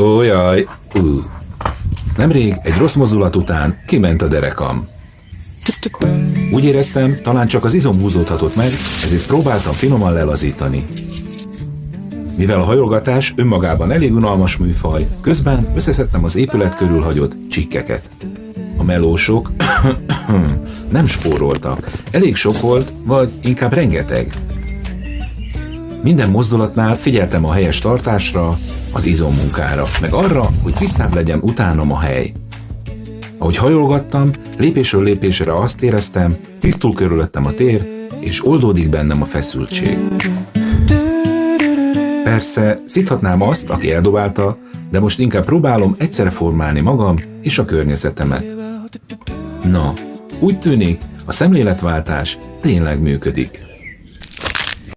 Ó, jaj, Nemrég egy rossz mozdulat után kiment a derekam. Úgy éreztem, talán csak az izom húzódhatott meg, ezért próbáltam finoman lelazítani. Mivel a hajolgatás önmagában elég unalmas műfaj, közben összeszedtem az épület körül hagyott csikkeket. A melósok nem spóroltak, elég sok volt, vagy inkább rengeteg. Minden mozdulatnál figyeltem a helyes tartásra, az izommunkára, meg arra, hogy tisztább legyen utánam a hely. Ahogy hajolgattam, lépésről lépésre azt éreztem, tisztul körülöttem a tér, és oldódik bennem a feszültség. Persze, szidhatnám azt, aki eldobálta, de most inkább próbálom egyszerre formálni magam és a környezetemet. Na, úgy tűnik, a szemléletváltás tényleg működik.